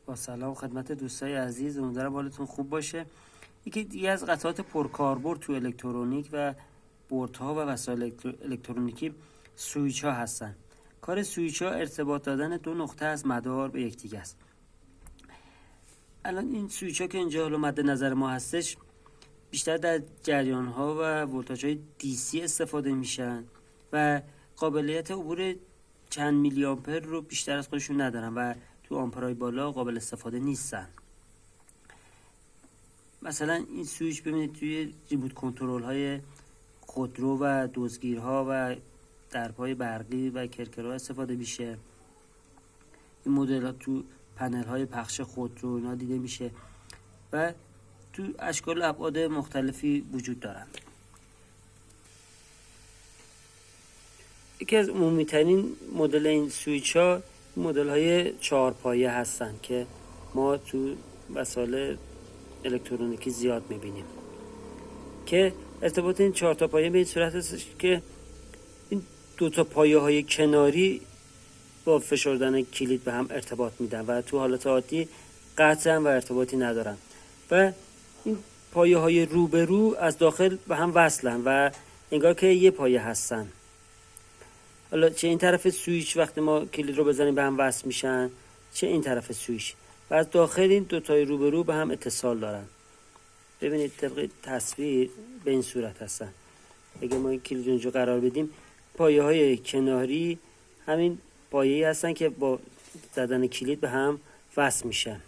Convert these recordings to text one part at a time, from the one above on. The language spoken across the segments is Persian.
با سلام خدمت دوستای عزیز، امیدوارم حالتون خوب باشه. یکی دیگه از قطعات پرکاربرد تو الکترونیک و بردها و وسایل الکترونیکی سویچ ها هستن. کار سویچ ها ارتباط دادن دو نقطه از مدار به یکدیگه است. الان این سویچ ها که اینجا حالا مد نظر ما هستش بیشتر در جریان ها و ولتاژ های DC استفاده میشن و قابلیت عبور چند میلی آمپر رو بیشتر از خودشون ندارن و تو آمپرهای بالا قابل استفاده نیستن. مثلا این سویچ ببینید توی ریموت کنترل های خودرو و دزگیرها و درپای برقی و کرکرها استفاده میشه. این مدل ها تو پنل های پخش خودرو اینا دیده میشه و تو اشکال و ابعاد مختلفی وجود دارن. یکی از عمومی ترین مدل این سویچ ها مدل های 4 پایه هستن که ما تو وسایل الکترونیکی زیاد میبینیم که ارتباط این 4 تا پایه به این صورت هست که این 2 تا پایه های کناری با فشردن کلید به هم ارتباط میدن و تو حالت عادی قطع و ارتباطی ندارن و این پایه های روبرو از داخل به هم وصلن و انگار که یه پایه هستن. حالا چه این طرف سویچ وقتی ما کلید رو بزنیم به هم وصل میشن، چه این طرف سویچ و از داخل این دو تای روبرو به هم اتصال دارن. ببینید طبق تصویر به این صورت هستن. اگه ما این کلید رو اینجا قرار بدیم، پایه های کناری همین پایه‌ای هستن که با زدن کلید به هم وصل میشن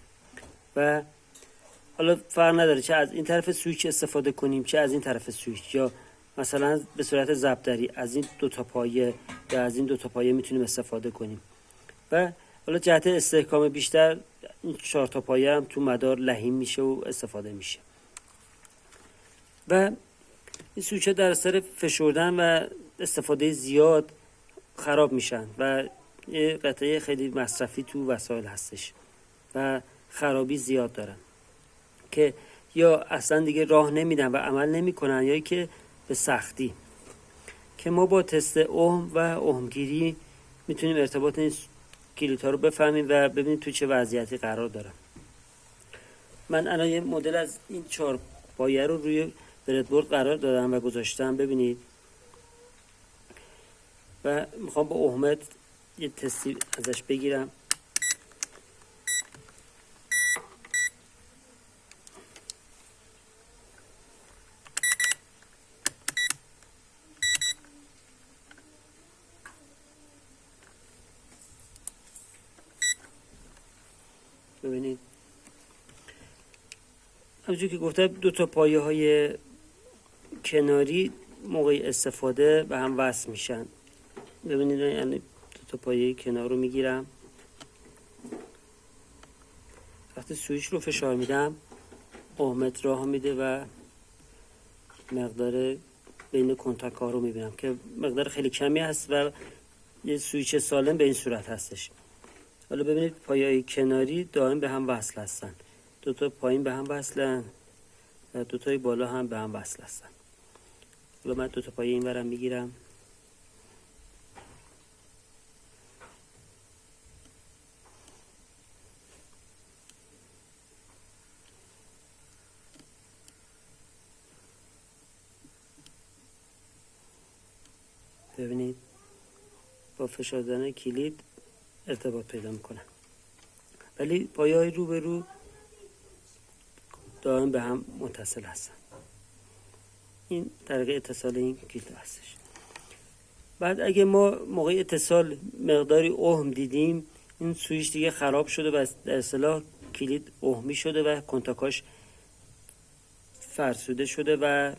و حالا فرق نداره چه از این طرف سویچ استفاده کنیم چه از این طرف سویچ، یا مثلا به صورت ضربدری از این 2 تا پایه یا از این 2 تا پایه میتونیم استفاده کنیم و حالا جهت استحکام بیشتر این 4 تا پایه هم تو مدار لحیم میشه و استفاده میشه و این سویچ ها در اثر فشردن و استفاده زیاد خراب میشن و یه قطعه خیلی مصرفی تو وسایل هستش و خرابی زیاد دارن که یا اصلا دیگه راه نمیدن و عمل نمیکنن یا که به سختی، که ما با تست اوم و اومگیری میتونیم ارتباط این کلیدها رو بفهمیم و ببینیم تو چه وضعیتی قرار دارن. من الان یه مدل از این 4 پایه رو روی بردبورد قرار دادم و گذاشتم، ببینید، و میخوام با اومت یه تستی ازش بگیرم. ببینید همونجور که گفتم 2 تا پایه های کناری موقع استفاده به هم وصل میشن. ببینید یعنی 2 تا پایه کنار رو میگیرم، وقتی سویچ رو فشار میدم اومت راه میده و مقدار بین کنتاک ها رو میبینم که مقدار خیلی کمی هست و یه سویچ سالم به این صورت هستش. حالا ببینید پایه‌های کناری دائم به هم وصل هستن، 2 تا پایین به هم وصلن و 2 تای بالا هم به هم وصل هستن. حالا من 2 تا پایه این ورم میگیرم، ببینید با فشار دادن کلید ارتباط پیدا میکنن، ولی پایه های روبرو دائم به هم متصل هستن. این طریق اتصال این کلید هستش. بعد اگه ما موقع اتصال مقداری اوم دیدیم، این سویچ دیگه خراب شده و در اصطلاح کلید اومی شده و کنتاکاش فرسوده شده و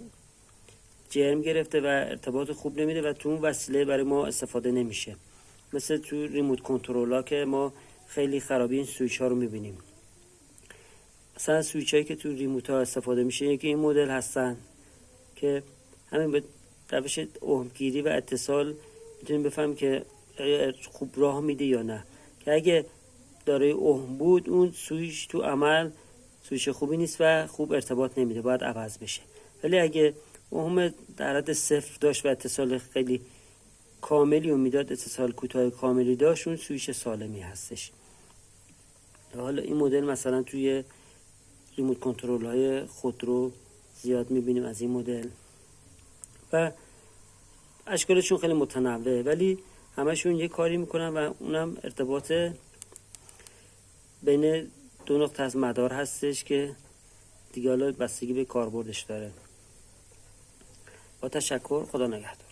جرم گرفته و ارتباط خوب نمیده و تو اون وسیله برای ما استفاده نمیشه. مثل تو ریموت کنترل ها که ما خیلی خرابی این سویچ ها رو میبینیم. مثلا سویچ هایی که تو ریموت ها استفاده میشه یکی این مدل هستن که همین به روش اومگیری و اتصال میتونیم بفهمیم که خوب راه میده یا نه، که اگه دارای اوم بود اون سویچ تو عمل سویچ خوبی نیست و خوب ارتباط نمیده، باید عوض بشه. ولی اگه اوم در حد 0 داشت و اتصال خیلی کاملی و میداد، اتصال کوتاه کاملی داشت، اون سویچ سالمی هستش. حالا این مدل مثلا توی ریموت کنترل های خودرو زیاد میبینیم از این مدل و اشکالشون خیلی متنوعه، ولی همشون یه کاری میکنن و اونم ارتباط بین دو نقطه از مدار هستش که دیگه حالا بستگی به کاربردش داره. با تشکر، خدا نگهدار.